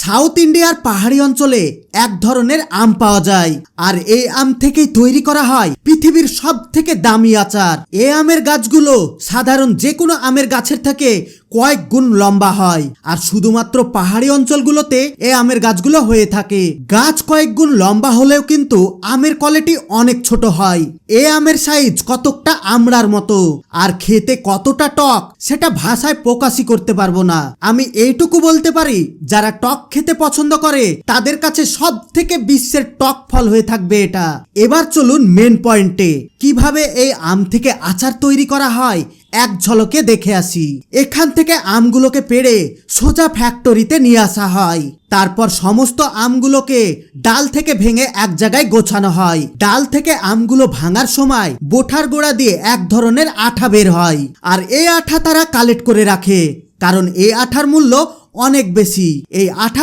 South ইন্ডিয়ার পাহাড়ি অঞ্চলে এক ধরনের আম পাওয়া যায়, আর এই আম থেকেই তৈরি করা হয় পৃথিবীর সব থেকে দামি আচার। এই আমের গাছগুলো সাধারণ যে কোনো আমের গাছের থেকে কয়েক গুণ লম্বা হয়, আর শুধুমাত্র পাহাড়ি অঞ্চলগুলোতে এই আমের গাছগুলো হয়ে থাকে। গাছ কয়েক গুণ লম্বা হলেও কিন্তু আমের কোয়ালিটি অনেক ছোট হয়। এই আমের সাইজ কতকটা আমড়ার মতো, আর খেতে কতটা টক সেটা ভাষায় প্রকাশই করতে পারবো না। আমি এইটুকু বলতে পারি, যারা টক খেতে পছন্দ করে তাদের কাছে সব থেকে বিশ্বের টক ফল হয়ে থাকবে এটা। এবার চলুন মেন পয়েন্টে, কিভাবে এই আম থেকে আচার তৈরি করা হয় এক ঝলকে দেখে আসি। এখান থেকে আমগুলোকে পেড়ে সোজা ফ্যাক্টরিতে নিয়ে আসা হয়। তারপর সমস্ত আমগুলোকে ডাল থেকে ভেঙে এক জায়গায় গোছানো হয়। ডাল থেকে আমগুলো ভাঙার সময় বোঠার গোড়া দিয়ে এক ধরনের আঠা বের হয়, আর এই আঠা তারা কালেক্ট করে রাখে, কারণ এই আঠার মূল্য অনেক বেশি। এই আঠা